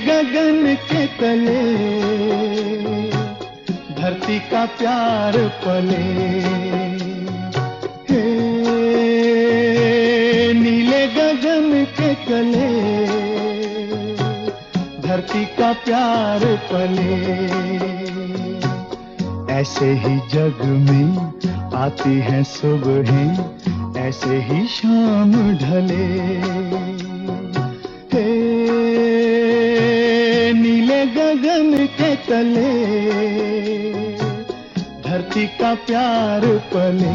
गगन के तले धरती का प्यार पले। हे नीले गगन के तले धरती का प्यार पले। ऐसे ही जग में आती हैं सुबहें, ऐसे ही शाम ढले। हे नीले गगन के तले धरती का प्यार पले।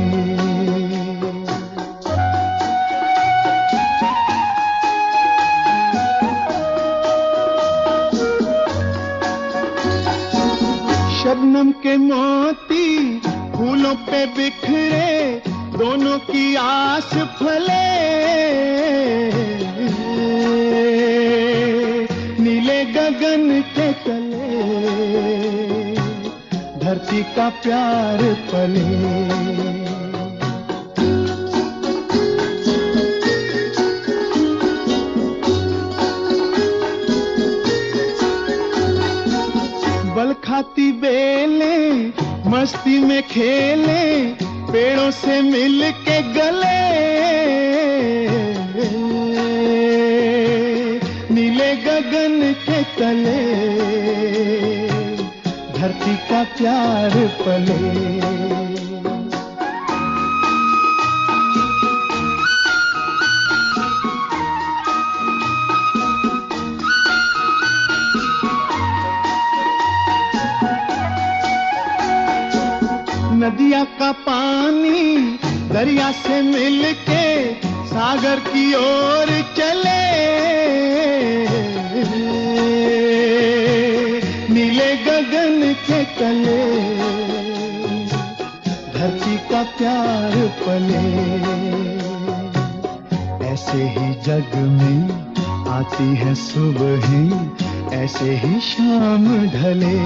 शबनम के मोती फूलों पे बिखरे, दोनों की आस फले। नीले गगन के तले धरती का प्यार पले। बल खाती बेले मस्ती में खेले, पेड़ों से मिल के गले। नीले गगन के तले धरती का प्यार पले। नदिया का पानी दरिया से मिलके सागर की ओर चले। नीले गगन के तले धरती का प्यार पले। ऐसे ही जग में आती है सुबहें, ऐसे ही शाम ढले।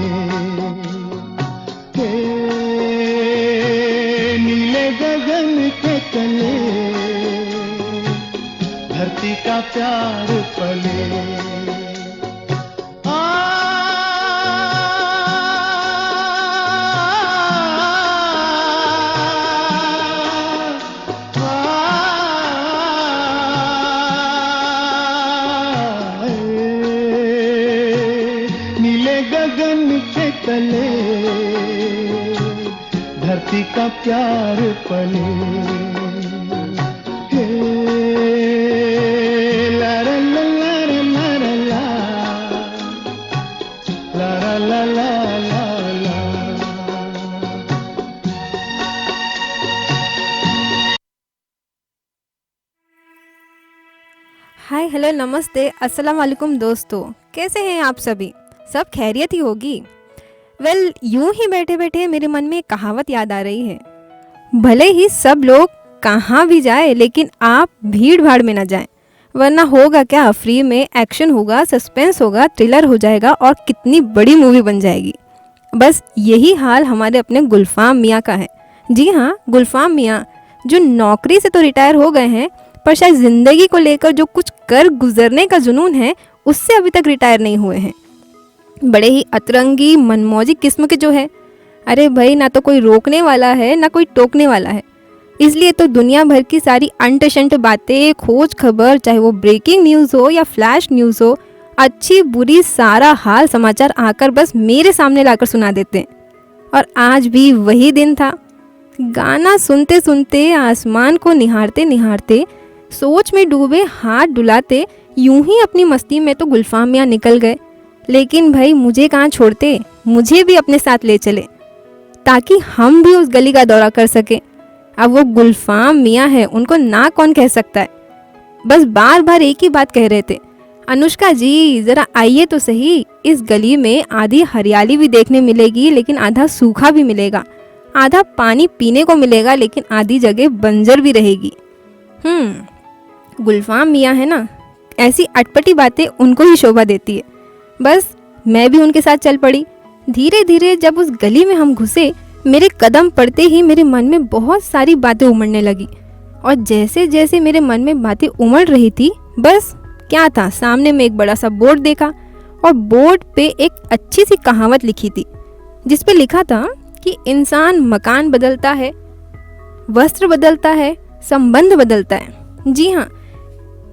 नीले गगन के तले धरती का प्यार पले। नीले गगन के तले धरती का प्यार पले। हे ला ला ला ला ला ला ला ला ला। हाय हेलो नमस्ते अस्सलाम वालेकुम दोस्तों, कैसे हैं आप सभी? सब खैरियत ही होगी। वेल यूं ही बैठे बैठे मेरे मन में एक कहावत याद आ रही है, भले ही सब लोग कहाँ भी जाए लेकिन आप भीड़ भाड़ में ना जाएं, वरना होगा क्या, फ्री में एक्शन होगा, सस्पेंस होगा, थ्रिलर हो जाएगा और कितनी बड़ी मूवी बन जाएगी। बस यही हाल हमारे अपने गुलफाम मियाँ का है। जी हाँ, गुलफाम मियाँ जो नौकरी से तो रिटायर हो गए हैं, पर शायद ज़िंदगी को लेकर जो कुछ कर गुजरने का जुनून है उससे अभी तक रिटायर नहीं हुए हैं। बड़े ही अतरंगी मनमौजी किस्म के जो है, अरे भाई ना तो कोई रोकने वाला है ना कोई टोकने वाला है। इसलिए तो दुनिया भर की सारी अंट शंट बातें, खोज खबर, चाहे वो ब्रेकिंग न्यूज़ हो या फ्लैश न्यूज़ हो, अच्छी बुरी सारा हाल समाचार आकर बस मेरे सामने लाकर सुना देते हैं। और आज भी वही दिन था। गाना सुनते सुनते, आसमान को निहारते निहारते, सोच में डूबे हाथ डुलाते, यूं ही अपनी मस्ती में तो गुलफाम मियाँ निकल गए। लेकिन भाई मुझे कहाँ छोड़ते, मुझे भी अपने साथ ले चले ताकि हम भी उस गली का दौरा कर सकें। अब वो गुलफाम मियाँ है, उनको ना कौन कह सकता है। बस बार बार एक ही बात कह रहे थे, अनुष्का जी ज़रा आइए तो सही, इस गली में आधी हरियाली भी देखने मिलेगी लेकिन आधा सूखा भी मिलेगा, आधा पानी पीने को मिलेगा लेकिन आधी जगह बंजर भी रहेगी। गुलफाम मियाँ है ना, ऐसी अटपटी बातें उनको ही शोभा देती है। बस मैं भी उनके साथ चल पड़ी। धीरे धीरे जब उस गली में हम घुसे, मेरे कदम पड़ते ही मेरे मन में बहुत सारी बातें उमड़ने लगी। और जैसे जैसे मेरे मन में बातें उमड़ रही थी, बस क्या था, सामने में एक बड़ा सा बोर्ड देखा और बोर्ड पे एक अच्छी सी कहावत लिखी थी जिस पे लिखा था कि इंसान मकान बदलता है, वस्त्र बदलता है, संबंध बदलता है। जी हाँ,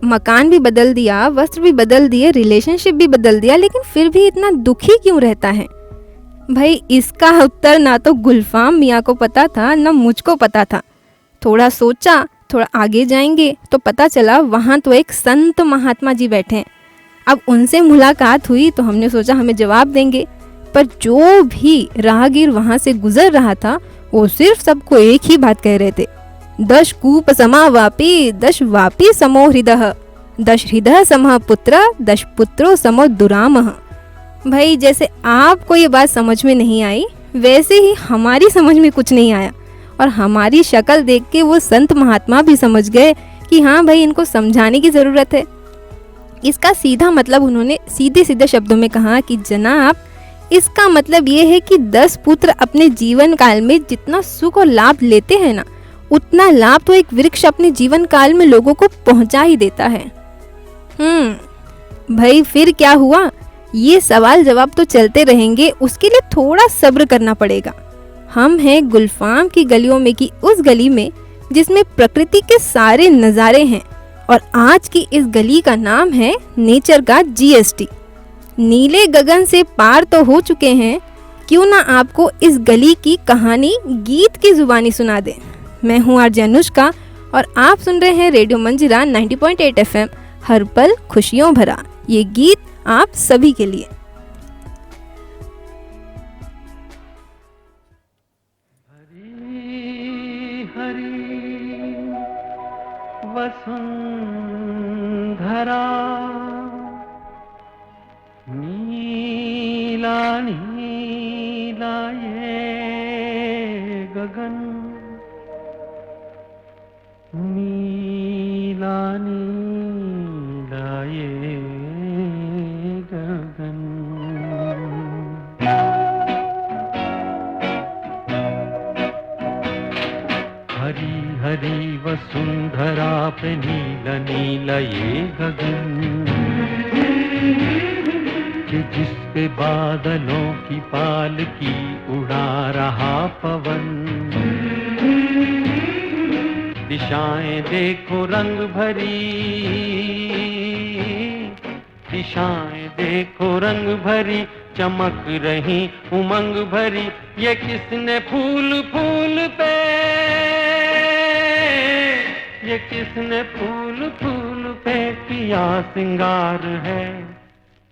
मकान भी बदल दिया, वस्त्र भी बदल दिए, रिलेशनशिप भी बदल दिया, लेकिन फिर भी इतना दुखी क्यों रहता है? भाई इसका उत्तर ना तो गुलफाम मियाँ को पता था ना मुझको पता था। थोड़ा सोचा, थोड़ा आगे जाएंगे तो पता चला वहाँ तो एक संत महात्मा जी बैठे हैं। अब उनसे मुलाकात हुई तो हमने सोचा हमें जवाब देंगे, पर जो भी राहगीर वहाँ से गुजर रहा था वो सिर्फ सबको एक ही बात कह रहे थे, दश कूप समा वापी, दश वापी समो हृदय, दश हृदय समः पुत्र, दश पुत्रो समो दुरामः। भाई जैसे आपको ये बात समझ में नहीं आई, वैसे ही हमारी समझ में कुछ नहीं आया, और हमारी शक्ल देख के वो संत महात्मा भी समझ गए कि हाँ भाई इनको समझाने की ज़रूरत है। इसका सीधा मतलब उन्होंने सीधे सीधे शब्दों में कहा कि जनाब, इसका मतलब ये है कि 10 पुत्र अपने जीवन काल में जितना सुख और लाभ लेते हैं ना, उतना लाभ तो एक वृक्ष अपने जीवन काल में लोगों को पहुंचा ही देता है। भाई फिर क्या हुआ? ये सवाल जवाब तो चलते रहेंगे, उसके लिए थोड़ा सब्र करना पड़ेगा। हम हैं गुलफाम की गलियों में की उस गली में जिसमें प्रकृति के सारे नज़ारे हैं, और आज की इस गली का नाम है नेचर का जीएसटी। नीले गगन से पार तो हो चुके हैं, क्यों ना आपको इस गली की कहानी गीत की जुबानी सुना दें। मैं हूँ आरजे अनुष्का और आप सुन रहे हैं रेडियो मंजिरा 90.8 FM, हर पल खुशियों भरा। ये गीत आप सभी के लिए। हरी हरी वसुंधरा, नीला नीला ये गगन, नीला नीला ये गगन। हरी हरी वसुंधरा पे नीला नीला ये गगन, कि जिस पे बादलों की पालकी उड़ा रहा पवन। दिशाएं देखो रंग भरी, दिशाएं देखो रंग भरी, चमक रही उमंग भरी। ये किसने फूल फूल पे, ये किसने फूल फूल पे किया सिंगार है?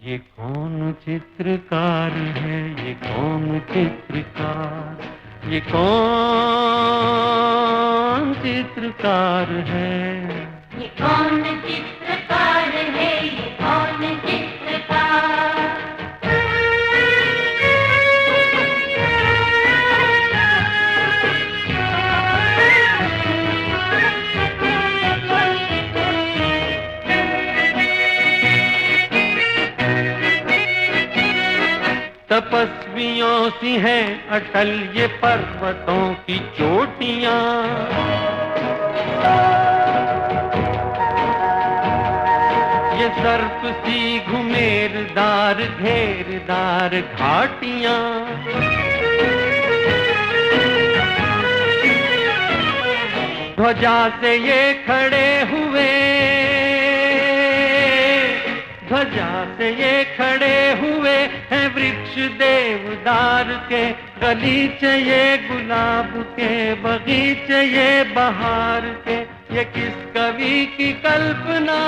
ये कौन चित्रकार है? ये कौन चित्रकार? ये कौन चित्रकार है? ये कौन चित्रकार है? ये कौन चित्रकार? तपस्वियों सी हैं अटल ये पर्वतों की चोटियां, ये सर्प सी घुमेरदार घेरदार घाटियां। ध्वजा से ये खड़े हुए, ध्वजा से ये खड़े हुए हैं वृक्ष देवदार के, गलीचे ये गुलाब के, बगीचे ये बहार के। ये किस कवि की कल्पना,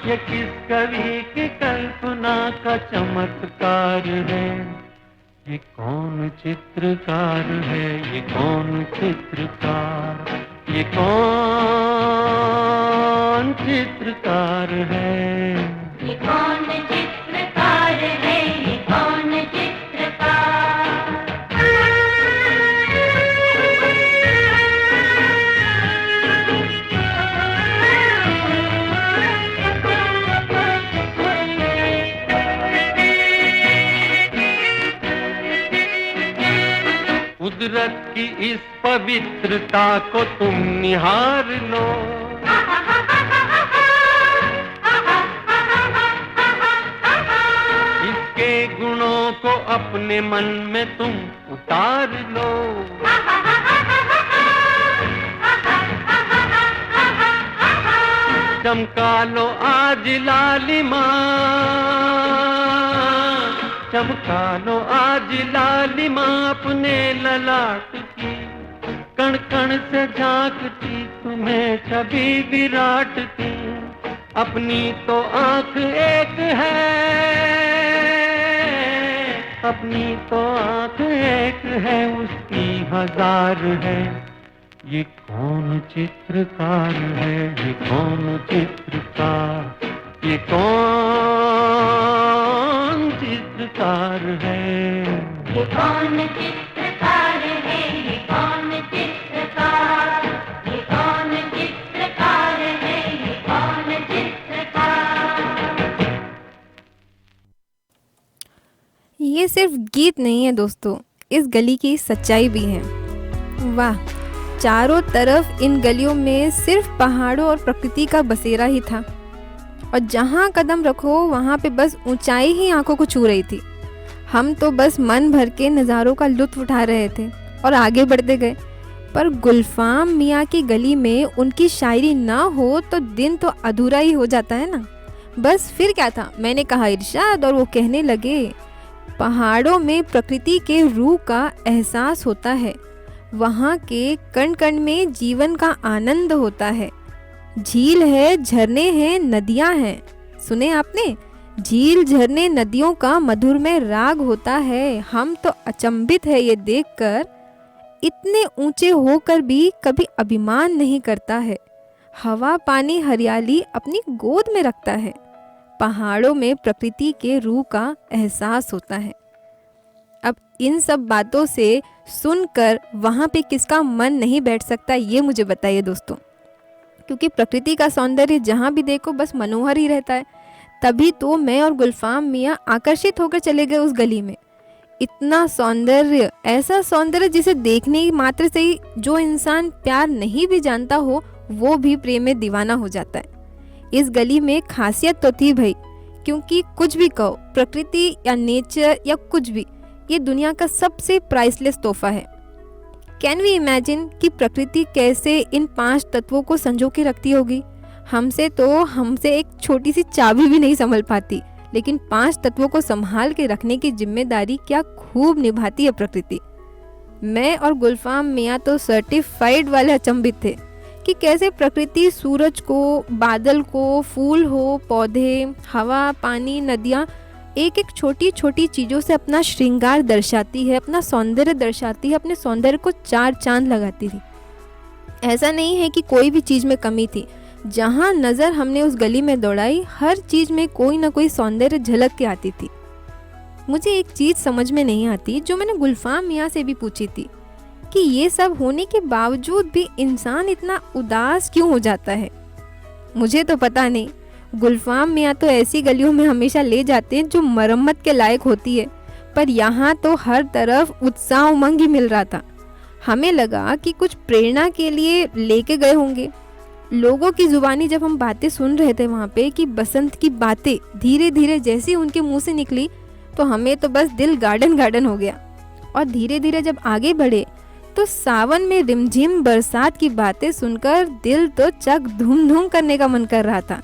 ये किस कवि की कल्पना का चमत्कार है? ये कौन चित्रकार है? ये कौन चित्रकार? ये कौन चित्रकार है? ये कौन चित्रकार है? ये कौन चित्रकार? कुदरत की इस पवित्रता को तुम निहार लो, को अपने मन में तुम उतार लो। चमका लो आज लालिमा, चमका लो आज लालिमा अपने ललाट की। कण कण से झांकती तुम्हें छवि विराट की। अपनी तो आंख एक है, अपनी तो आंख एक है, उसकी हजार है। ये कौन चित्रकार है, ये कौन चित्रकार, ये कौन चित्रकार है। ये कौन चित्रकार है, ये कौन चित्रकार, ये कौन चित्रकार है, ये कौन चित्रकार। ये सिर्फ गीत नहीं है दोस्तों, इस गली की सच्चाई भी है। वाह, चारों तरफ इन गलियों में सिर्फ पहाड़ों और प्रकृति का बसेरा ही था, और जहाँ कदम रखो वहाँ पे बस ऊंचाई ही आंखों को छू रही थी। हम तो बस मन भर के नज़ारों का लुत्फ उठा रहे थे और आगे बढ़ते गए। पर गुलफाम मियाँ की गली में उनकी शायरी ना हो तो दिन तो अधूरा ही हो जाता है ना। बस फिर क्या था, मैंने कहा इरशाद और वो कहने लगे, पहाड़ों में प्रकृति के रूह का एहसास होता है, वहाँ के कण कण में जीवन का आनंद होता है। झील है, झरने हैं, नदियाँ हैं, सुने आपने? झील झरने नदियों का मधुरमय राग होता है। हम तो अचंभित है ये देखकर, इतने ऊंचे होकर भी कभी अभिमान नहीं करता है। हवा पानी हरियाली अपनी गोद में रखता है। पहाड़ों में प्रकृति के रूह का एहसास होता है। अब इन सब बातों से सुनकर वहाँ पे किसका मन नहीं बैठ सकता, ये मुझे बताइए दोस्तों। क्योंकि प्रकृति का सौंदर्य जहाँ भी देखो बस मनोहर ही रहता है। तभी तो मैं और गुलफाम मियाँ आकर्षित होकर चले गए उस गली में। इतना सौंदर्य, ऐसा सौंदर्य जिसे देखने मात्र से ही जो इंसान प्यार नहीं भी जानता हो वो भी प्रेम में दीवाना हो जाता है। इस गली में खासियत तो थी भाई, क्योंकि कुछ भी कहो, प्रकृति या नेचर या कुछ भी, ये दुनिया का सबसे प्राइसलेस तोहफा है। कैन वी इमेजिन कि प्रकृति कैसे इन 5 तत्वों को संजो के रखती होगी। हमसे एक छोटी सी चाबी भी नहीं संभल पाती, लेकिन 5 तत्वों को संभाल के रखने की जिम्मेदारी क्या खूब निभाती है प्रकृति। मैं और गुलफाम मियाँ तो सर्टिफाइड वाले अचंभित थे कि कैसे प्रकृति सूरज को, बादल को, फूल हो, पौधे, हवा, पानी, नदियाँ, एक एक छोटी छोटी चीज़ों से अपना श्रृंगार दर्शाती है, अपना सौंदर्य दर्शाती है, अपने सौंदर्य को 4 चांद लगाती थी। ऐसा नहीं है कि कोई भी चीज़ में कमी थी। जहाँ नज़र हमने उस गली में दौड़ाई, हर चीज़ में कोई ना कोई सौंदर्य झलक के आती थी। मुझे एक चीज़ समझ में नहीं आती, जो मैंने गुलफाम मियाँ से भी पूछी थी, कि ये सब होने के बावजूद भी इंसान इतना उदास क्यों हो जाता है। मुझे तो पता नहीं। गुलफाम मियाँ तो ऐसी गलियों में हमेशा ले जाते हैं जो मरम्मत के लायक होती है, पर यहाँ तो हर तरफ उत्साह उमंग ही मिल रहा था। हमें लगा कि कुछ प्रेरणा के लिए लेके गए होंगे। लोगों की जुबानी जब हम बातें सुन रहे थे वहाँ पे कि बसंत की बातें, धीरे धीरे जैसे उनके मुंह से निकली तो हमें तो बस दिल गार्डन गार्डन हो गया। और धीरे धीरे जब आगे बढ़े तो सावन में रिमझिम बरसात की बातें सुनकर दिल तो चक धूम धूम करने का मन कर रहा था।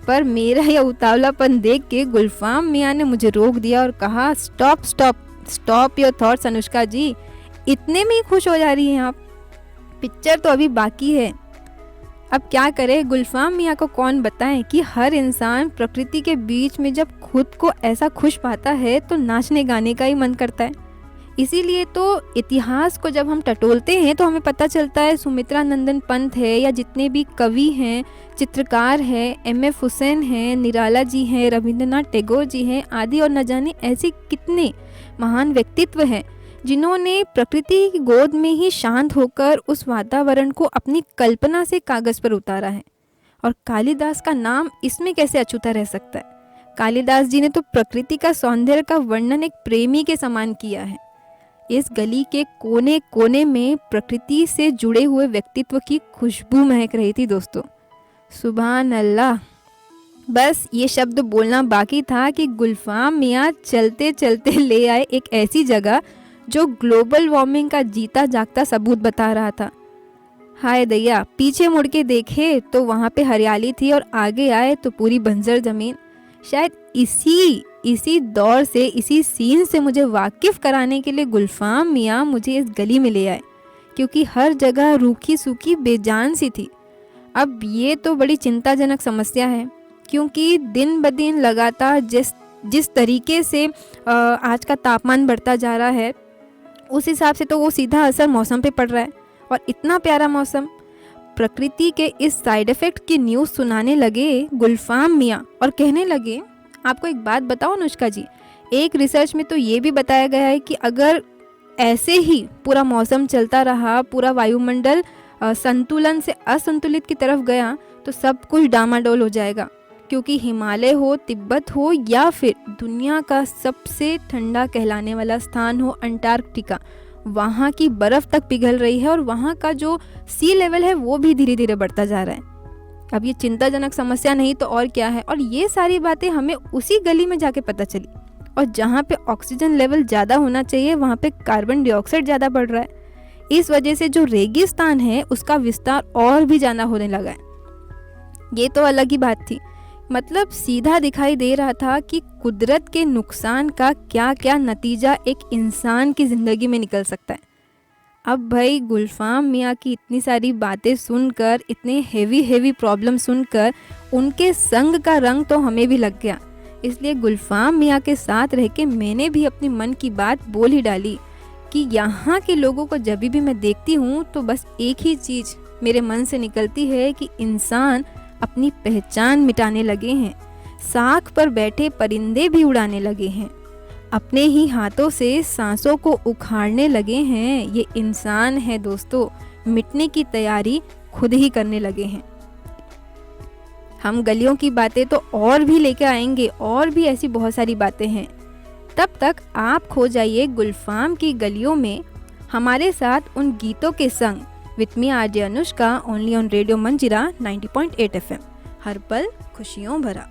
पर मेरा यह उतावलापन देख के गुलफाम मियाँ ने मुझे रोक दिया और कहा, stop stop stop your thoughts Anushka ji, इतने में ही खुश हो जा रही हैं आप, पिक्चर तो अभी बाकी है। अब क्या करें, गुलफाम मियाँ को कौन बताएं कि हर इंसान प्रकृति के बीच में जब खुद को ऐसा खुश पाता है तो नाचने गाने का ही मन करता है। इसीलिए तो इतिहास को जब हम टटोलते हैं तो हमें पता चलता है सुमित्रा नंदन पंत है, या जितने भी कवि हैं, चित्रकार हैं, M.F. हुसैन हैं, निराला जी हैं, रविंद्रनाथ टैगोर जी हैं आदि, और न जाने ऐसे कितने महान व्यक्तित्व हैं जिन्होंने प्रकृति की गोद में ही शांत होकर उस वातावरण को अपनी कल्पना से कागज़ पर उतारा है। और कालिदास का नाम इसमें कैसे अछूता रह सकता है। कालिदास जी ने तो प्रकृति का सौंदर्य का वर्णन एक प्रेमी के समान किया है। इस गली के कोने कोने में प्रकृति से जुड़े हुए व्यक्तित्व की खुशबू महक रही थी दोस्तों। सुभान अल्लाह। बस ये शब्द बोलना बाकी था कि गुलफाम मियाँ चलते चलते ले आए एक ऐसी जगह जो ग्लोबल वार्मिंग का जीता जागता सबूत बता रहा था। हाय दैया, पीछे मुड़ के देखे तो वहाँ पे हरियाली थी और आगे आए तो पूरी बंजर ज़मीन। शायद इसी दौर से, इसी सीन से मुझे वाकिफ़ कराने के लिए गुलफाम मियाँ मुझे इस गली में ले आए, क्योंकि हर जगह रूखी सूखी बेजान सी थी। अब ये तो बड़ी चिंताजनक समस्या है, क्योंकि दिन ब दिन लगातार जिस तरीके से आज का तापमान बढ़ता जा रहा है, उस हिसाब से तो वो सीधा असर मौसम पे पड़ रहा है। और इतना प्यारा मौसम, प्रकृति के इस साइड इफ़ेक्ट की न्यूज़ सुनाने लगे गुलफाम मियाँ और कहने लगे, आपको एक बात बताओ अनुष्का जी, एक रिसर्च में तो ये भी बताया गया है कि अगर ऐसे ही पूरा मौसम चलता रहा, पूरा वायुमंडल संतुलन से असंतुलित की तरफ गया, तो सब कुछ डामाडोल हो जाएगा। क्योंकि हिमालय हो, तिब्बत हो, या फिर दुनिया का सबसे ठंडा कहलाने वाला स्थान हो अंटार्कटिका, वहाँ की बर्फ़ तक पिघल रही है और वहाँ का जो सी लेवल है वो भी धीरे धीरे बढ़ता जा रहा है। अब ये चिंताजनक समस्या नहीं तो और क्या है। और ये सारी बातें हमें उसी गली में जाके पता चली, और जहाँ पे ऑक्सीजन लेवल ज़्यादा होना चाहिए वहाँ पे कार्बन डाइऑक्साइड ज़्यादा बढ़ रहा है। इस वजह से जो रेगिस्तान है उसका विस्तार और भी ज़्यादा होने लगा है। ये तो अलग ही बात थी। मतलब सीधा दिखाई दे रहा था कि कुदरत के नुकसान का क्या क्या नतीजा एक इंसान की ज़िंदगी में निकल सकता है। अब भाई गुलफाम मियाँ की इतनी सारी बातें सुनकर, इतने हेवी प्रॉब्लम सुनकर, उनके संग का रंग तो हमें भी लग गया। इसलिए गुलफाम मियाँ के साथ रह के मैंने भी अपने मन की बात बोल ही डाली कि यहाँ के लोगों को जब भी मैं देखती हूँ तो बस एक ही चीज़ मेरे मन से निकलती है कि इंसान अपनी पहचान मिटाने लगे हैं, साख पर बैठे परिंदे भी उड़ाने लगे हैं, अपने ही हाथों से सांसों को उखाड़ने लगे हैं। ये इंसान है दोस्तों, मिटने की तैयारी खुद ही करने लगे हैं। हम गलियों की बातें तो और भी लेके आएंगे, और भी ऐसी बहुत सारी बातें हैं। तब तक आप खो जाइए गुलफाम की गलियों में हमारे साथ उन गीतों के संग। With me RJ Anushka, only on radio Manjira 90.8 FM, हर पल खुशियों भरा।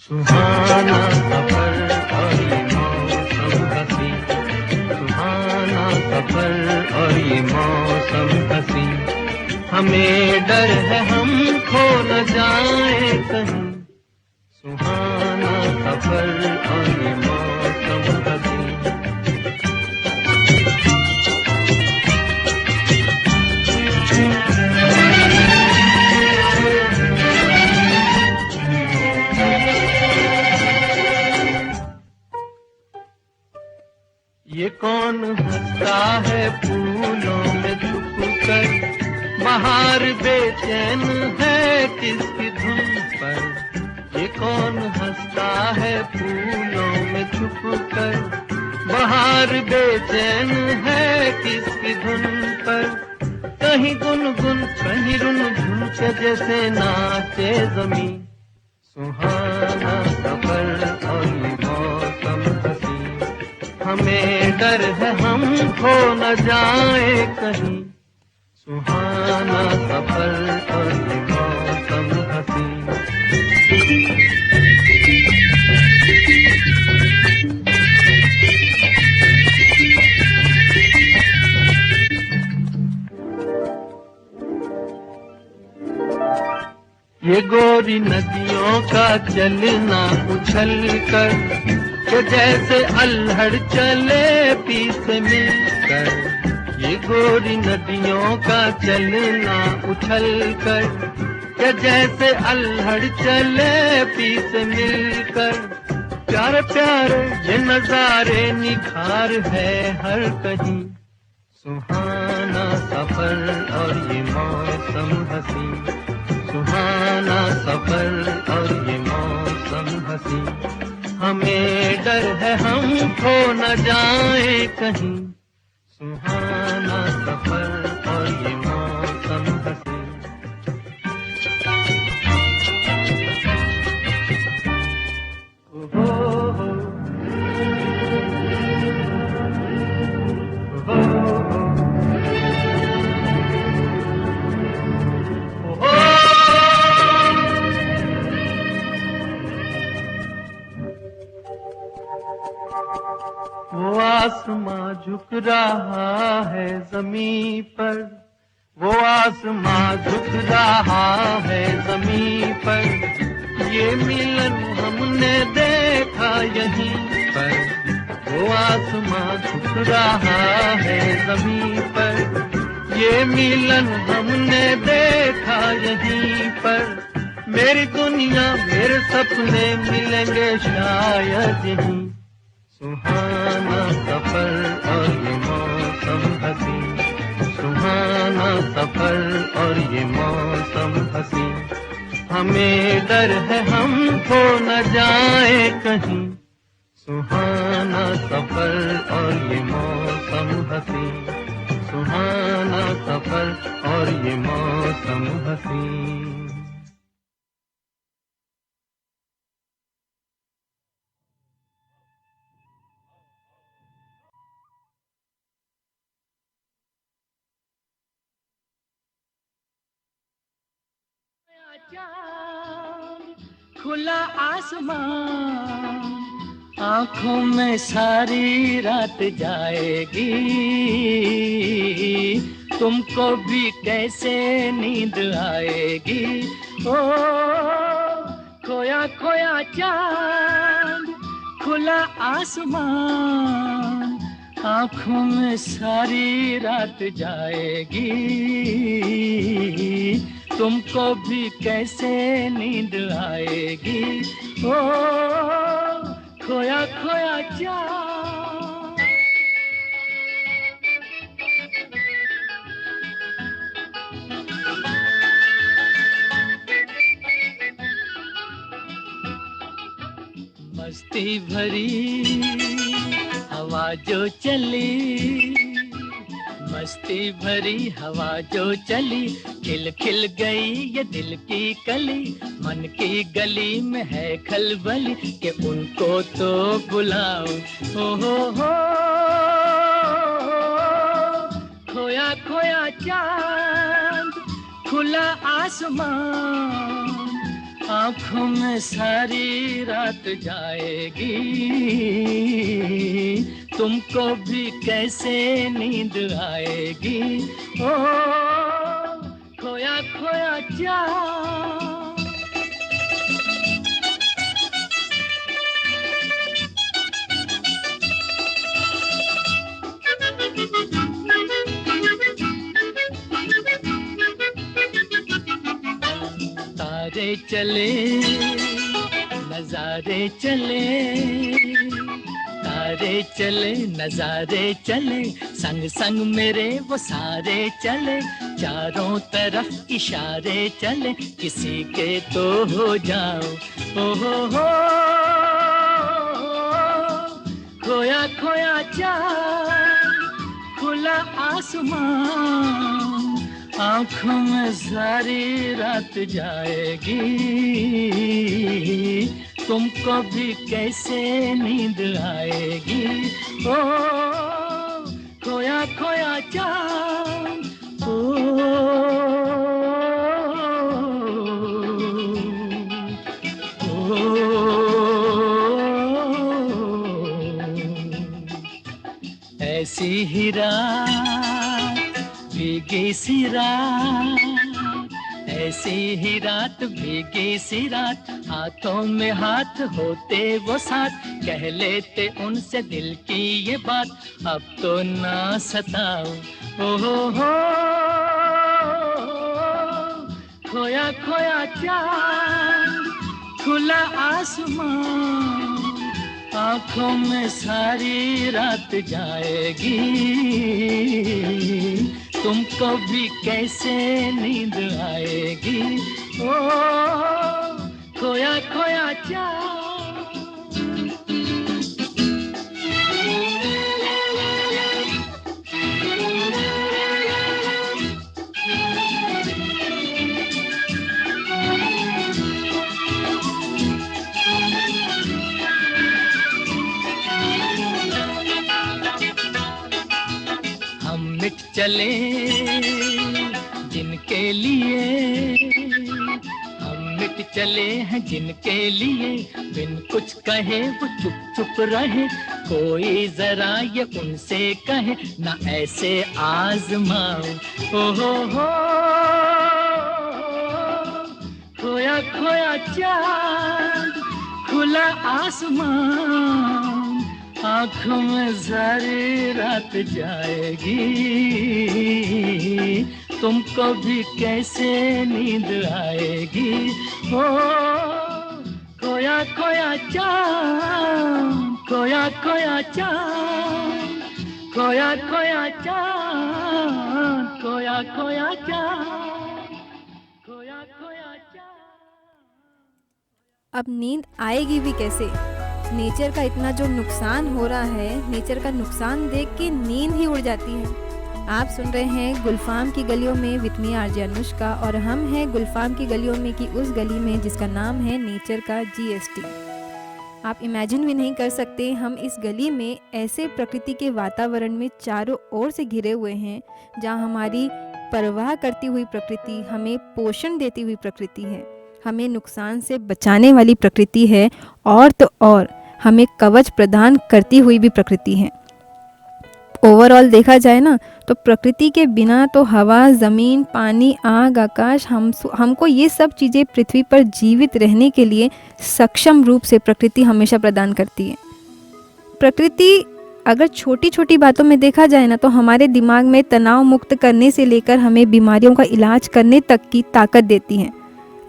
सुहाना सफर और ये मौसम हसी, सुहाना सफर और ये मौसम हसी, हमें डर है हम खो न जाए कहीं। सुहाना सफर और ये मौसम हसी। ये कौन हंसता है फूलों में छुप कर, बाहर बेचैन है किसकी धुन पर। ये कौन हंसता है फूलों में छुप कर, बाहर बेचैन है किसकी धुन पर। कहीं गुनगुन कहीं रुनझुन के जैसे नाचे जमीन। सुहाना सफर और ये मौसम हसी, हमें डर है हम खो न जाए कहीं। सुहाना सफर और ये मौसम हसी। ये गोरी नदियों का चलना उछल कर, कि जैसे अल्हड़ चले पीस मिलकर। ये गोरी नदियों का चलना उछल कर, कि जैसे अल्हड़ चले पीस मिलकर। प्यारे प्यारे ये नजारे निखार है हर कहीं। सुहाना सफर और ये मौसम हसी, सुहाना सफर और ये मौसम हसी, हमें डर है हम खो न जाए कहीं। सुहाना सफर और ये मौसम हसी। आसमां झुक रहा है जमीन पर, वो आसमां झुक रहा है जमीन पर, ये मिलन हमने देखा यहीं पर, वो आसमां झुक रहा है जमीन पर, ये मिलन हमने देखा यहीं पर, मेरी दुनिया मेरे सपने मिलेंगे शायद यहीं, सुहाना सफर और ये मौसम हसी, सुहाना सफर और ये मौसम हसी, हमें डर है हम खो न जाए कहीं, सुहाना सफर और ये मौसम हसी, सुहाना सफर और ये मौसम हसी। खुला आसमान आंखों में सारी रात जाएगी, तुमको भी कैसे नींद आएगी। ओ खोया खोया चांद खुला आसमान आंखों में सारी रात जाएगी, तुमको भी कैसे नींद आएगी। ओ खोया खोया चांद। मस्ती भरी हवा जो चली, मस्ती भरी हवा जो चली, खिल खिल गई ये दिल की कली, मन की गली में है खलबली कि उनको तो बुलाओ। हो खोया खोया चांद खुला आसमान आंखों में सारी रात जाएगी, तुमको भी कैसे नींद आएगी। ओ खोया खोया चांद। तारे चले नजारे चले, तारे चले नजारे चले, संग संग मेरे वो सारे चले, चारों तरफ इशारे चले, किसी के तो हो जाओ। ओ हो खोया खोया चांद खुला आसमान आंखों में सारी रात जाएगी, तुमको भी कैसे नींद आएगी। ओ खोया खोया चांद। ओ ऐसी ही रात भीगी सी रात, ऐसी ही रात भीगी सी रात, हाथों में हाथ होते वो साथ, कह लेते उनसे दिल की ये बात, अब तो ना सताओ। ओ हो खोया खोया चांद खुला आसमान आंखों में सारी रात जाएगी, तुमको भी कैसे नींद आएगी। ओ खोया खोया चांद। मिट चले जिनके लिए, हम मिट चले हैं जिनके लिए बिन कुछ कहे वो चुप चुप रहे, कोई जरा ये उनसे कहे ना ऐसे आजमाओ। ओ हो, खोया खोया चांद खुला आसमान, आँखों में सारी रात जाएगी, तुमको भी कैसे नींद आएगी। ओ खोया खोया चांद, खोया खोया चांद, खोया खोया चांद, खोया खोया चांद, खोया खोया चांद। अब नींद आएगी भी कैसे? नेचर का इतना जो नुकसान हो रहा है, नेचर का नुकसान देख के नींद ही उड़ जाती है। आप सुन रहे हैं गुलफाम की गलियों में विद मी आरजे अनुष्का, और हम हैं गुलफाम की गलियों में की उस गली में जिसका नाम है नेचर का GST। आप इमेजिन भी नहीं कर सकते, हम इस गली में ऐसे प्रकृति के वातावरण में चारों ओर से घिरे हुए हैं जहाँ हमारी परवाह करती हुई प्रकृति, हमें पोषण देती हुई प्रकृति है, हमें नुकसान से बचाने वाली प्रकृति है, और तो और हमें कवच प्रदान करती हुई भी प्रकृति है। ओवरऑल देखा जाए ना तो प्रकृति के बिना तो हवा, ज़मीन, पानी, आग, आकाश, हमको ये सब चीज़ें पृथ्वी पर जीवित रहने के लिए सक्षम रूप से प्रकृति हमेशा प्रदान करती है। प्रकृति अगर छोटी छोटी बातों में देखा जाए ना तो हमारे दिमाग में तनाव मुक्त करने से लेकर हमें बीमारियों का इलाज करने तक की ताकत देती है।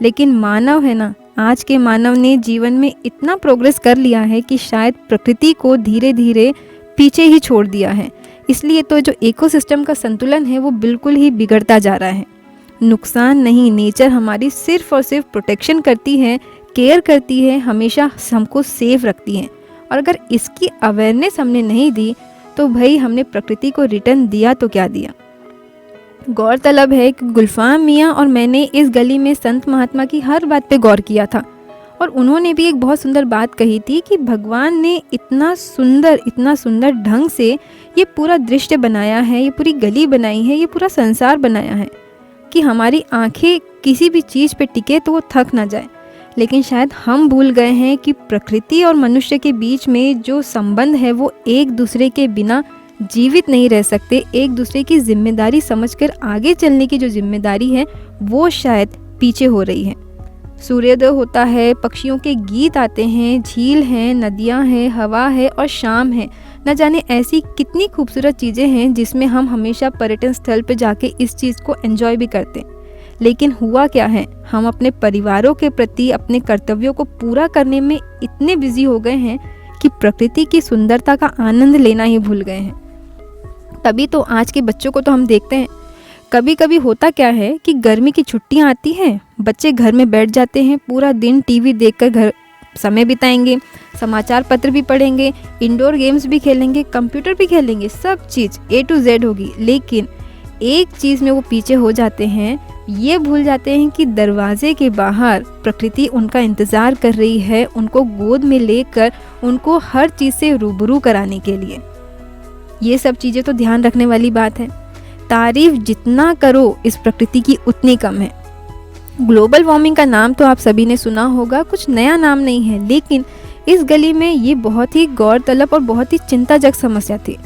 लेकिन मानव है ना, आज के मानव ने जीवन में इतना प्रोग्रेस कर लिया है कि शायद प्रकृति को धीरे धीरे पीछे ही छोड़ दिया है। इसलिए तो जो इकोसिस्टम का संतुलन है वो बिल्कुल ही बिगड़ता जा रहा है। नुकसान नहीं, नेचर हमारी सिर्फ और सिर्फ प्रोटेक्शन करती है, केयर करती है, हमेशा हमको सेफ रखती है। और अगर इसकी अवेयरनेस हमने नहीं दी तो भाई हमने प्रकृति को रिटर्न दिया तो क्या दिया। गौरतलब है कि गुलफाम मियाँ और मैंने इस गली में संत महात्मा की हर बात पे गौर किया था, और उन्होंने भी एक बहुत सुंदर बात कही थी कि भगवान ने इतना सुंदर ढंग से ये पूरा दृश्य बनाया है, ये पूरी गली बनाई है, ये पूरा संसार बनाया है कि हमारी आंखें किसी भी चीज़ पे टिके तो वो थक ना जाए। लेकिन शायद हम भूल गए हैं कि प्रकृति और मनुष्य के बीच में जो संबंध है वो एक दूसरे के बिना जीवित नहीं रह सकते। एक दूसरे की जिम्मेदारी समझकर आगे चलने की जो जिम्मेदारी है वो शायद पीछे हो रही है। सूर्योदय होता है, पक्षियों के गीत आते हैं, झील हैं, नदियां हैं, हवा है और शाम है। न जाने ऐसी कितनी खूबसूरत चीज़ें हैं जिसमें हम हमेशा पर्यटन स्थल पर जाके इस चीज़ को एंजॉय भी करते हैं। लेकिन हुआ क्या है, हम अपने परिवारों के प्रति अपने कर्तव्यों को पूरा करने में इतने बिजी हो गए हैं कि प्रकृति की सुंदरता का आनंद लेना ही भूल गए हैं। तभी तो आज के बच्चों को तो हम देखते हैं, कभी कभी होता क्या है कि गर्मी की छुट्टियां आती हैं, बच्चे घर में बैठ जाते हैं, पूरा दिन टीवी देखकर घर समय बिताएंगे, समाचार पत्र भी पढ़ेंगे, इंडोर गेम्स भी खेलेंगे, कंप्यूटर भी खेलेंगे, सब चीज़ A to Z होगी। लेकिन एक चीज़ में वो पीछे हो जाते हैं, ये भूल जाते हैं कि दरवाजे के बाहर प्रकृति उनका इंतज़ार कर रही है, उनको गोद में लेकर उनको हर चीज़ से रूबरू कराने के लिए। ये सब चीज़ें तो ध्यान रखने वाली बात है। तारीफ जितना करो इस प्रकृति की उतनी कम है। ग्लोबल वार्मिंग का नाम तो आप सभी ने सुना होगा, कुछ नया नाम नहीं है, लेकिन इस गली में ये बहुत ही गौरतलब और बहुत ही चिंताजनक समस्या थी।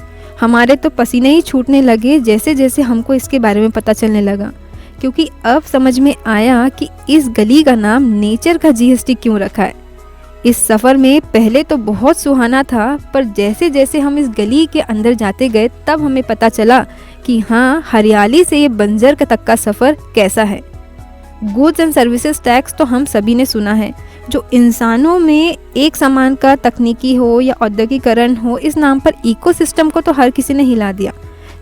हमारे तो पसीने ही छूटने लगे जैसे जैसे हमको इसके बारे में पता चलने लगा, क्योंकि अब समझ में आया कि इस गली का नाम नेचर का GST क्यों रखा है। इस सफ़र में पहले तो बहुत सुहाना था, पर जैसे जैसे हम इस गली के अंदर जाते गए तब हमें पता चला कि हाँ, हरियाली से ये बंजर तक का सफ़र कैसा है। गुड्स एंड सर्विसेज टैक्स तो हम सभी ने सुना है, जो इंसानों में एक समान का तकनीकी हो या औद्योगिकरण हो, इस नाम पर इकोसिस्टम को तो हर किसी ने हिला दिया।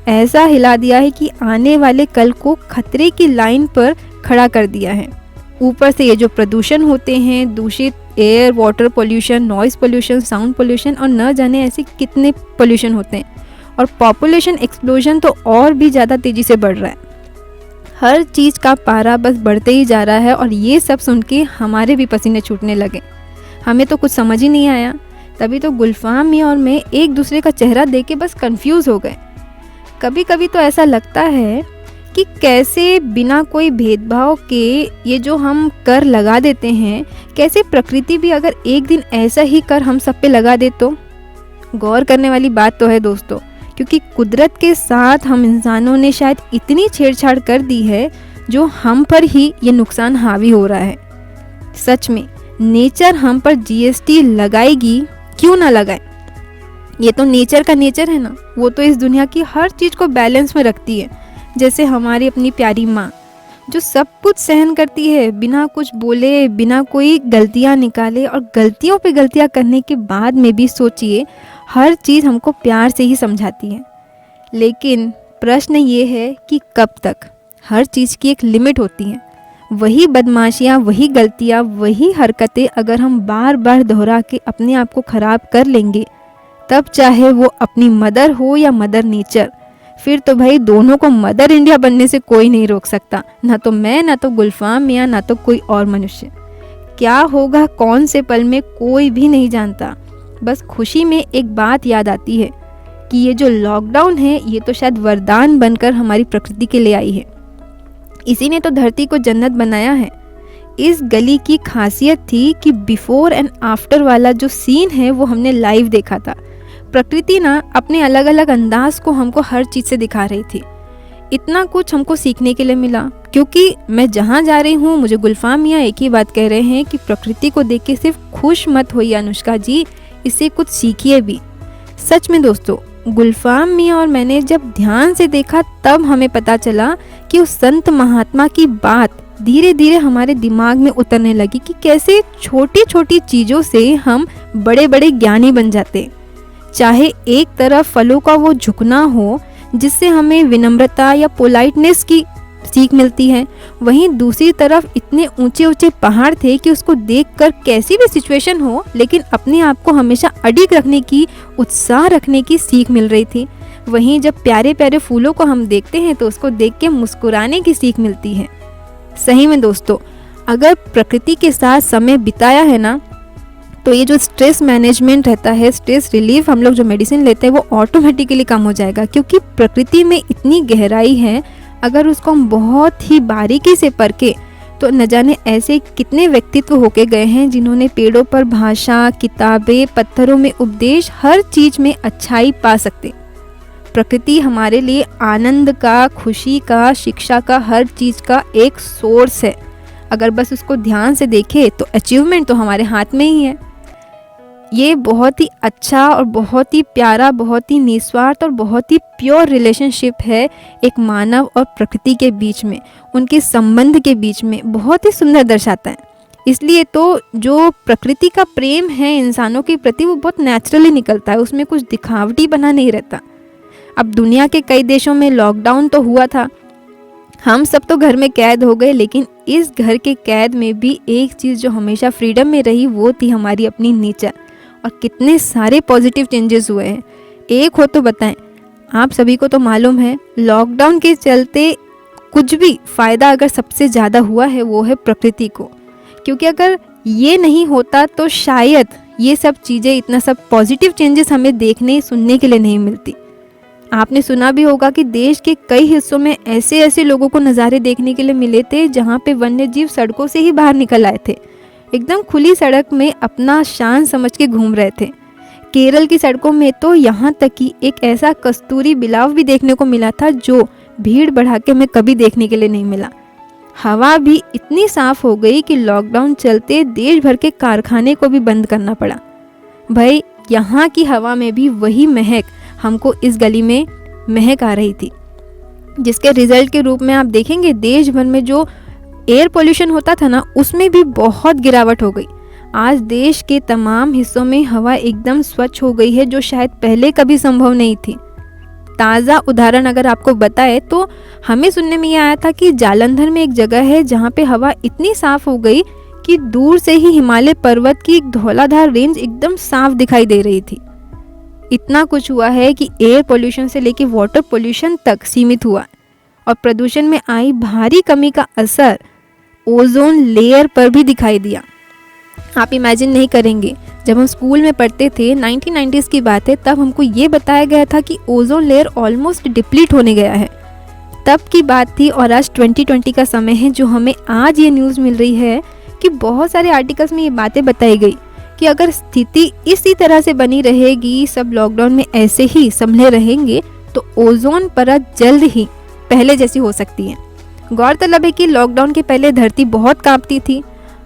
ऐसा हिला दिया है कि आने वाले कल को खतरे की लाइन पर खड़ा कर दिया है। ऊपर से ये जो प्रदूषण होते हैं, दूषित air, water pollution, noise pollution, sound pollution और न जाने ऐसे कितने पोल्यूशन होते हैं, और पॉपुलेशन एक्सप्लोजन तो और भी ज़्यादा तेज़ी से बढ़ रहा है। हर चीज़ का पारा बस बढ़ते ही जा रहा है, और ये सब सुन के हमारे भी पसीने छूटने लगे। हमें तो कुछ समझ ही नहीं आया। तभी तो गुलफाम में और मैं एक दूसरे का चेहरा देख के बस कंफ्यूज हो गए। कभी कभी तो ऐसा लगता है कि कैसे बिना कोई भेदभाव के ये जो हम कर लगा देते हैं, कैसे प्रकृति भी अगर एक दिन ऐसा ही कर हम सब पे लगा दे तो। गौर करने वाली बात तो है दोस्तों, क्योंकि कुदरत के साथ हम इंसानों ने शायद इतनी छेड़छाड़ कर दी है जो हम पर ही ये नुकसान हावी हो रहा है। सच में नेचर हम पर जीएसटी लगाएगी, क्यों ना लगाए। ये तो नेचर का नेचर है ना, वो तो इस दुनिया की हर चीज़ को बैलेंस में रखती है। जैसे हमारी अपनी प्यारी माँ जो सब कुछ सहन करती है बिना कुछ बोले, बिना कोई गलतियाँ निकाले, और गलतियों पे गलतियाँ करने के बाद में भी सोचिए हर चीज़ हमको प्यार से ही समझाती है। लेकिन प्रश्न ये है कि कब तक। हर चीज़ की एक लिमिट होती है। वही बदमाशियाँ, वही गलतियाँ, वही हरकतें अगर हम बार बार दोहरा के अपने आप को ख़राब कर लेंगे, तब चाहे वो अपनी मदर हो या मदर नेचर, फिर तो भाई दोनों को मदर इंडिया बनने से कोई नहीं रोक सकता। ना तो मैं, ना तो गुलफाम मियाँ, ना तो कोई और मनुष्य। क्या होगा कौन से पल में कोई भी नहीं जानता। बस खुशी में एक बात याद आती है कि ये जो लॉकडाउन है ये तो शायद वरदान बनकर हमारी प्रकृति के लिए आई है। इसी ने तो धरती को जन्नत बनाया है। इस गली की खासियत थी कि बिफोर एंड आफ्टर वाला जो सीन है वो हमने लाइव देखा था। प्रकृति ना अपने अलग अलग अंदाज को हमको हर चीज़ से दिखा रही थी। इतना कुछ हमको सीखने के लिए मिला, क्योंकि मैं जहाँ जा रही हूँ मुझे गुलफाम मियाँ एक ही बात कह रहे हैं कि प्रकृति को देख के सिर्फ खुश मत होइए अनुष्का जी, इससे कुछ सीखिए भी। सच में दोस्तों, गुलफाम मियाँ और मैंने जब ध्यान से देखा तब हमें पता चला कि उस संत महात्मा की बात धीरे धीरे हमारे दिमाग में उतरने लगी कि कैसे छोटी छोटी चीज़ों से हम बड़े बड़े ज्ञानी बन जाते। चाहे एक तरफ फलों का वो झुकना हो जिससे हमें विनम्रता या पोलाइटनेस की सीख मिलती है, वहीं दूसरी तरफ इतने ऊंचे ऊंचे पहाड़ थे कि उसको देखकर कैसी भी सिचुएशन हो लेकिन अपने आप को हमेशा अडिग रखने की, उत्साह रखने की सीख मिल रही थी। वहीं जब प्यारे प्यारे फूलों को हम देखते हैं तो उसको देख के मुस्कुराने की सीख मिलती है। सही में दोस्तों, अगर प्रकृति के साथ समय बिताया है ना, तो ये जो स्ट्रेस मैनेजमेंट रहता है, स्ट्रेस रिलीफ हम लोग जो मेडिसिन लेते हैं, वो ऑटोमेटिकली कम हो जाएगा। क्योंकि प्रकृति में इतनी गहराई है, अगर उसको हम बहुत ही बारीकी से परखें तो न जाने ऐसे कितने व्यक्तित्व होके गए हैं जिन्होंने पेड़ों पर भाषा, किताबें, पत्थरों में उपदेश, हर चीज़ में अच्छाई पा सकते। प्रकृति हमारे लिए आनंद का, खुशी का, शिक्षा का, हर चीज़ का एक सोर्स है। अगर बस उसको ध्यान से देखें तो अचीवमेंट तो हमारे हाथ में ही है। ये बहुत ही अच्छा और बहुत ही प्यारा, बहुत ही निस्वार्थ और बहुत ही प्योर रिलेशनशिप है एक मानव और प्रकृति के बीच में, उनके संबंध के बीच में, बहुत ही सुंदर दर्शाता है। इसलिए तो जो प्रकृति का प्रेम है इंसानों के प्रति वो बहुत नेचुरली निकलता है, उसमें कुछ दिखावटी बना नहीं रहता। अब दुनिया के कई देशों में लॉकडाउन तो हुआ था, हम सब तो घर में कैद हो गए, लेकिन इस घर के कैद में भी एक चीज़ जो हमेशा फ्रीडम में रही वो थी हमारी अपनी नेचर। और कितने सारे पॉजिटिव चेंजेस हुए हैं। एक हो तो बताएं, आप सभी को तो मालूम है लॉकडाउन के चलते कुछ भी फ़ायदा अगर सबसे ज़्यादा हुआ है वो है प्रकृति को। क्योंकि अगर ये नहीं होता तो शायद ये सब चीज़ें, इतना सब पॉजिटिव चेंजेस हमें देखने सुनने के लिए नहीं मिलती। आपने सुना भी होगा कि देश के कई हिस्सों में ऐसे ऐसे लोगों को नज़ारे देखने के लिए मिले थे जहाँ पे वन्य जीव सड़कों से ही बाहर निकल आए थे, एकदम खुली सड़क में अपना शान समझ के घूम रहे थे। केरल की सड़कों में तो यहाँ तक कि एक ऐसा कस्तूरी बिलाव भी देखने को मिला था जो भीड़ बढ़ा के हमें कभी देखने के लिए नहीं मिला। हवा भी इतनी साफ हो गई कि लॉकडाउन चलते देश भर के कारखाने को भी बंद करना पड़ा। भाई यहाँ की हवा में भी वही महक हमको इस गली में महक आ रही थी, जिसके रिजल्ट के रूप में आप देखेंगे देश भर में जो एयर पोल्यूशन होता था ना, उसमें भी बहुत गिरावट हो गई। आज देश के तमाम हिस्सों में हवा एकदम स्वच्छ हो गई है, जो शायद पहले कभी संभव नहीं थी। ताज़ा उदाहरण अगर आपको बताए तो हमें सुनने में ये आया था कि जालंधर में एक जगह है जहाँ पे हवा इतनी साफ हो गई कि दूर से ही हिमालय पर्वत की एक धौलाधार रेंज एकदम साफ दिखाई दे रही थी। इतना कुछ हुआ है कि एयर पोल्यूशन से लेके वाटर पोल्यूशन तक सीमित हुआ और प्रदूषण में आई भारी कमी का असर ओजोन लेयर पर भी दिखाई दिया। आप इमेजिन नहीं करेंगे, जब हम स्कूल में पढ़ते थे 1990s की बात है, तब हमको ये बताया गया था कि ओजोन लेयर ऑलमोस्ट डिप्लीट होने गया है। तब की बात थी और आज 2020 का समय है जो हमें आज ये न्यूज़ मिल रही है कि बहुत सारे आर्टिकल्स में ये बातें बताई गई कि अगर स्थिति इसी तरह से बनी रहेगी, सब लॉकडाउन में ऐसे ही संभले रहेंगे तो ओजोन परत जल्द ही पहले जैसी हो सकती है। गौरतलब है कि लॉकडाउन के पहले धरती बहुत कांपती थी।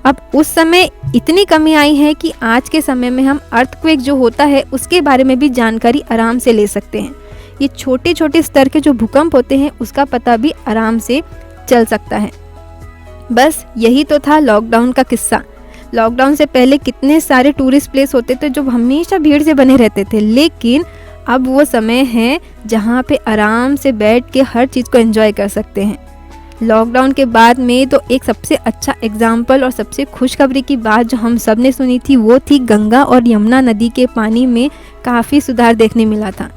अब उस समय इतनी कमी आई है कि आज के समय में हम अर्थक्वेक जो होता है उसके बारे में भी जानकारी आराम से ले सकते हैं। ये छोटे छोटे स्तर के जो भूकंप होते हैं उसका पता भी आराम से चल सकता है। बस यही तो था लॉकडाउन का किस्सा। लॉकडाउन से पहले कितने सारे टूरिस्ट प्लेस होते थे जो हमेशा भीड़ से बने रहते थे, लेकिन अब वो समय है जहाँ पे आराम से बैठ के हर चीज़ को एंजॉय कर सकते हैं। लॉकडाउन के बाद में तो एक सबसे अच्छा एग्जाम्पल और सबसे खुशखबरी की बात जो हम सब ने सुनी थी वो थी गंगा और यमुना नदी के पानी में काफ़ी सुधार देखने मिला था।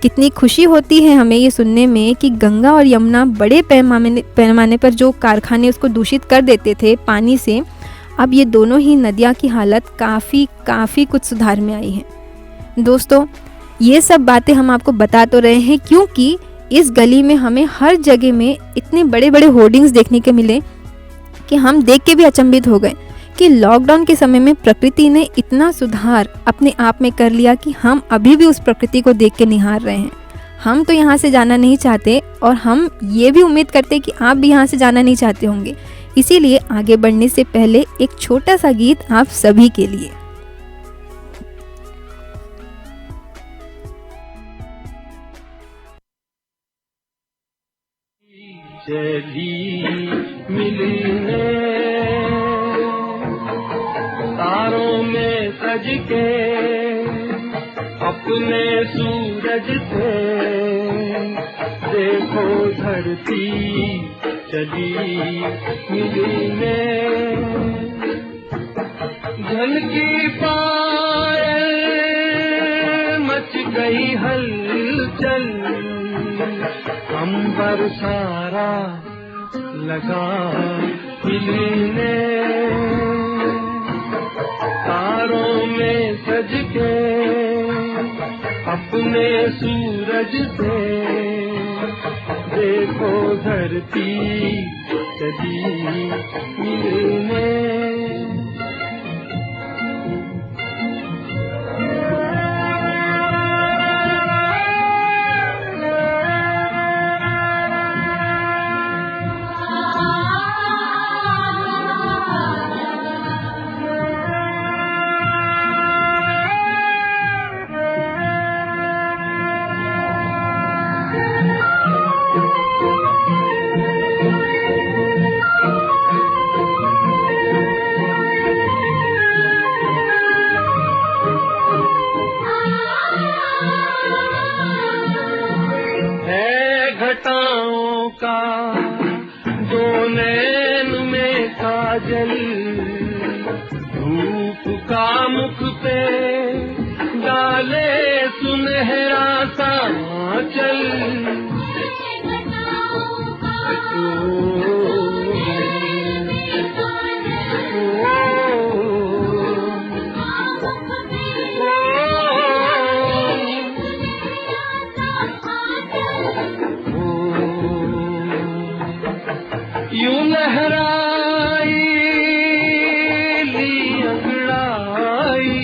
कितनी खुशी होती है हमें ये सुनने में कि गंगा और यमुना बड़े पैमाने पर जो कारखाने उसको दूषित कर देते थे पानी से, अब ये दोनों ही नदियाँ की हालत काफ़ी कुछ सुधार में आई है। दोस्तों, ये सब बातें हम आपको बता तो रहे हैं क्योंकि इस गली में हमें हर जगह में इतने बड़े बड़े होर्डिंग्स देखने के मिले कि हम देख के भी अचंभित हो गए कि लॉकडाउन के समय में प्रकृति ने इतना सुधार अपने आप में कर लिया कि हम अभी भी उस प्रकृति को देख के निहार रहे हैं। हम तो यहाँ से जाना नहीं चाहते और हम ये भी उम्मीद करते कि आप भी यहाँ से जाना नहीं चाहते होंगे। इसीलिए आगे बढ़ने से पहले एक छोटा सा गीत आप सभी के लिए। चली मिलने तारों में सज के अपने सूरज से, देखो धरती चली मिलने। झलकी पायल मच गई हलचल, अंबर सारा लगा हिलने। तारों में सज के अपने सूरज से, देखो धरती चली मिलने। घटाओं का दो नैन में काजल, धूप का मुख पे डाले सुनहरा सा चल। यूं लहराई ली अंगड़ाई,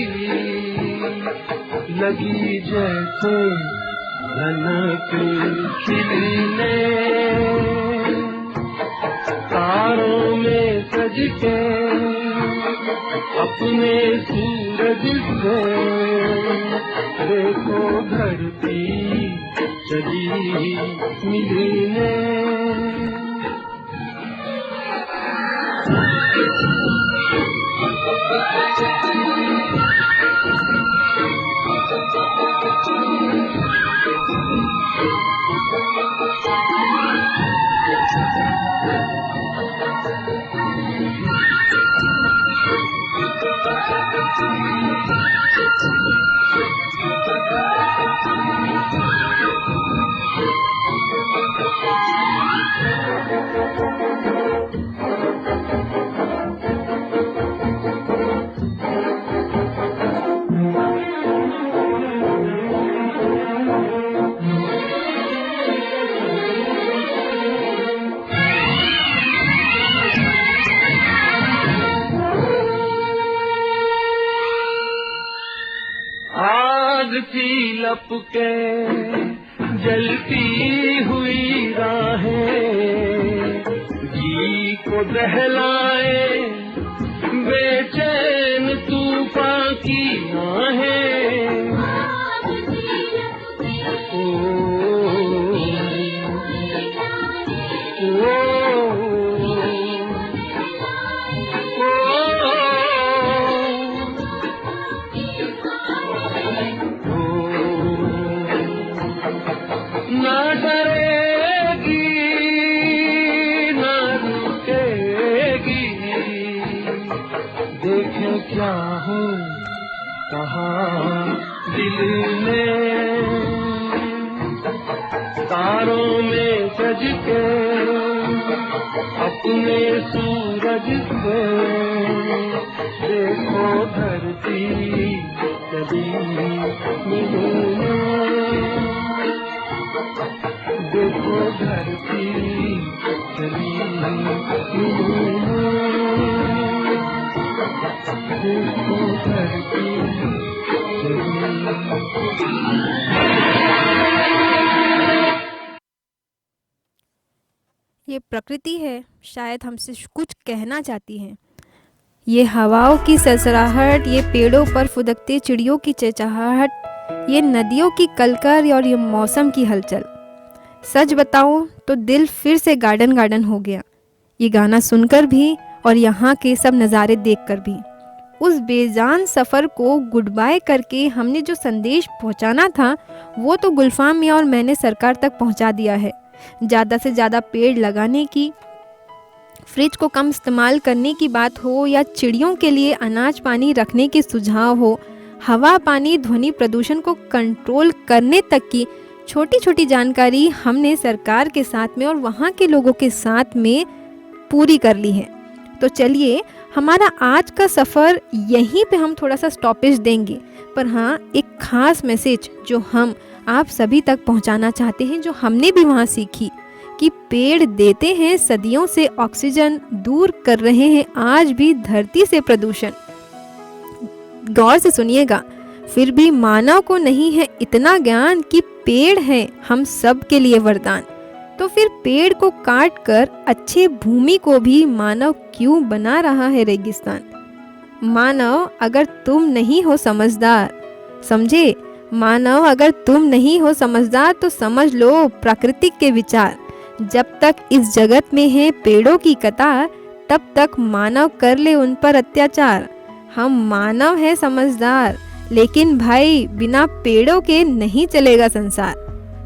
लगी जैसे धनक खिलने। तारों में सज के अपने सूरज से, देखो धरती चली मिलने। आग सी लपके जलती हुई राहें, जी को दहलाए बेचैन तूफान की आहें। ओ, ओ, ना डरेगी ना रुकेगी, देखे क्या हो कहाँ दिल में, तारों में सज के अपने सूरज से देखो धरती कभी मिलूं, देखो धरती चली देखो धरती ये प्रकृति है, शायद हमसे कुछ कहना चाहती है। ये हवाओं की सरसराहट, ये पेड़ों पर फुदकते चिड़ियों की चहचहाहट, ये नदियों की कलकर और ये मौसम की हलचल। सच बताऊं तो दिल फिर से गार्डन गार्डन हो गया, ये गाना सुनकर भी और यहाँ के सब नज़ारे देखकर भी। उस बेजान सफ़र को गुड बाय करके हमने जो संदेश पहुँचाना था वो तो गुलफाम मियाँ और मैंने सरकार तक पहुँचा दिया है। ज़्यादा से ज़्यादा पेड़ लगाने की, फ्रिज को कम इस्तेमाल करने की बात हो या चिड़ियों के लिए अनाज पानी रखने के सुझाव हो, हवा पानी ध्वनि प्रदूषण को कंट्रोल करने तक की छोटी छोटी जानकारी हमने सरकार के साथ में और वहाँ के लोगों के साथ में पूरी कर ली है। तो चलिए हमारा आज का सफ़र यहीं पे हम थोड़ा सा स्टॉपेज देंगे, पर हाँ एक ख़ास मैसेज जो हम आप सभी तक पहुंचाना चाहते हैं, जो हमने भी वहाँ सीखी कि पेड़ देते हैं सदियों से ऑक्सीजन, दूर कर रहे हैं आज भी धरती से प्रदूषण। गौर से सुनिएगा, फिर भी मानव को नहीं है इतना ज्ञान कि पेड़ हैं हम सब के लिए वरदान। तो फिर पेड़ को काट कर अच्छे भूमि को भी मानव क्यों बना रहा है रेगिस्तान? मानव अगर तुम नहीं हो समझदार, समझे, मानव अगर तुम नहीं हो समझदार तो समझ लो प्राकृतिक के विचार। जब तक इस जगत में है पेड़ों की कतार, तब तक मानव कर ले उन पर अत्याचार। हम मानव है समझदार, लेकिन भाई बिना पेड़ों के नहीं चलेगा संसार।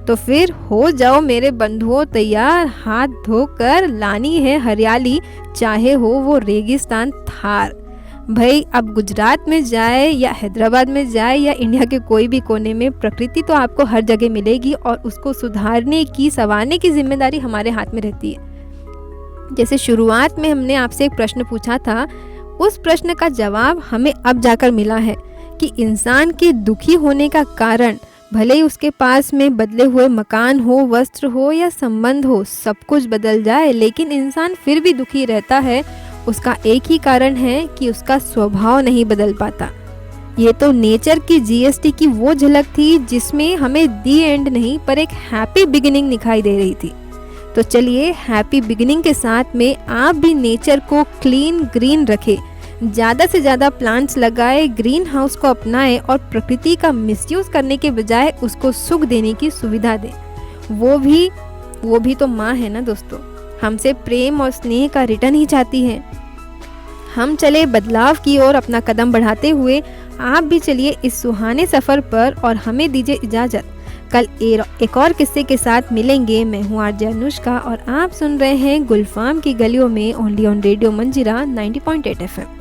तो फिर हो जाओ मेरे बंधुओं तैयार, हाथ धोकर लानी है हरियाली, चाहे हो वो रेगिस्तान थार। भाई अब गुजरात में जाए या हैदराबाद में जाए या इंडिया के कोई भी कोने में, प्रकृति तो आपको हर जगह मिलेगी और उसको सुधारने की, संवारने की जिम्मेदारी हमारे हाथ में रहती है। जैसे शुरुआत में हमने आपसे एक प्रश्न पूछा था, उस प्रश्न का जवाब हमें अब जाकर मिला है कि इंसान के दुखी होने का कारण भले ही उसके पास में बदले हुए मकान हो, वस्त्र हो या संबंध हो, सब कुछ बदल जाए लेकिन इंसान फिर भी दुखी रहता है। उसका एक ही कारण है कि उसका स्वभाव नहीं बदल पाता। ये तो नेचर की जीएसटी की वो झलक थी जिसमें हमें दी एंड नहीं पर एक हैप्पी बिगिनिंग दिखाई दे रही थी। तो चलिए हैप्पी बिगिनिंग के साथ में आप भी नेचर को क्लीन ग्रीन रखें, ज़्यादा से ज़्यादा प्लांट्स लगाए, ग्रीन हाउस को अपनाएं और प्रकृति का मिसयूज़ करने के बजाय उसको सुख देने की सुविधा दें। वो भी तो माँ है ना दोस्तों, हमसे प्रेम और स्नेह का रिटर्न ही चाहती है। हम चले बदलाव की ओर अपना कदम बढ़ाते हुए, आप भी चलिए इस सुहाने सफ़र पर और हमें दीजिए इजाज़त। कल एक और किस्से के साथ मिलेंगे। मैं हूँ आरजे अनुष्का और आप सुन रहे हैं गुलफाम की गलियों में, ओनली ऑन रेडियो मंजीरा 90.8 FM।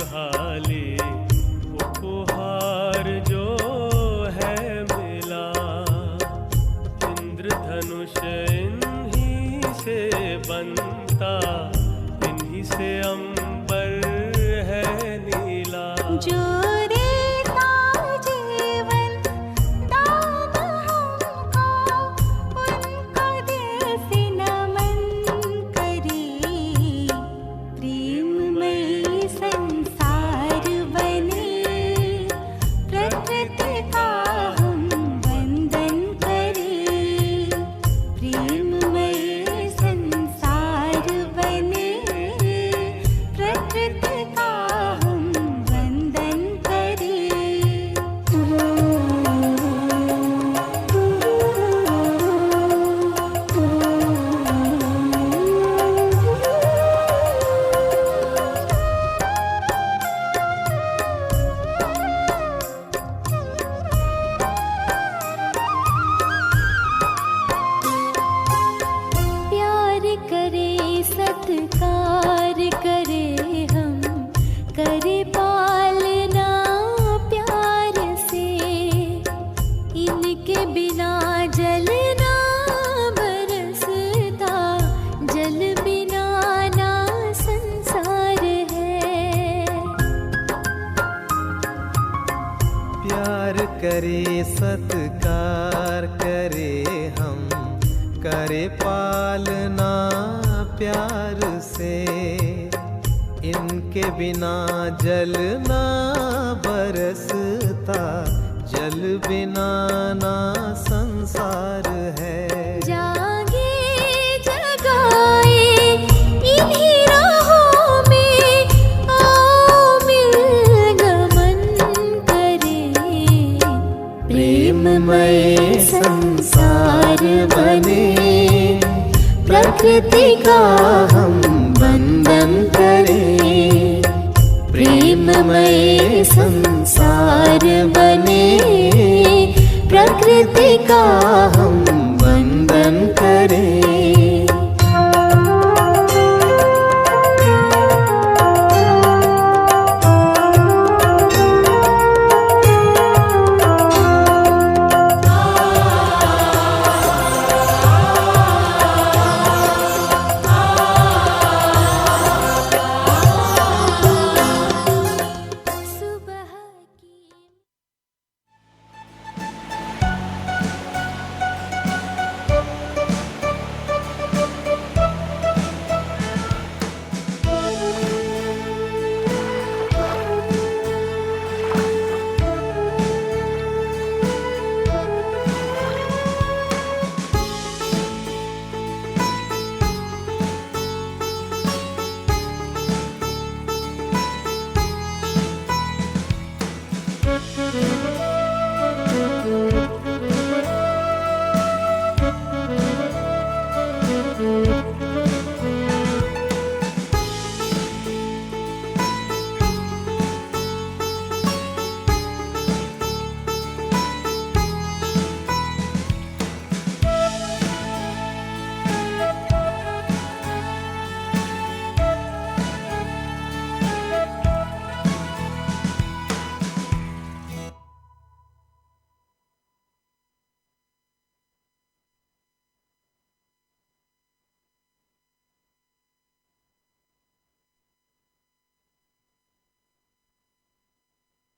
खुशहाली उपहार जो है मिला। इंद्रधनुष इन्हीं से बनता, इन्हीं से अंबर है नीला। जो देता जीवन दान हमको, उनको दिल से नमन करे। प्रेममय संसार बने, प्रकृति का हम वंदन करें। प्रेममय संसार बने, प्रकृति का हम वंदन करें। प्यार करे सत्कार करे हम, करे पालना प्यार से। इनके बिना जलना बरसता, जल बिना ना संसार है। प्यार करे सत्कार करे हम, करे पालना प्यार से। इनके बिना जलना बरसता, जल बिना ना संसार है। जागे जगाए इन्हीं राहों में, आओ मिल गमन करें। प्रेममय संसार बने, प्रकृति का हम वंदन करें। प्रेममय संसार बने, प्रकृति का हम वंदन करें।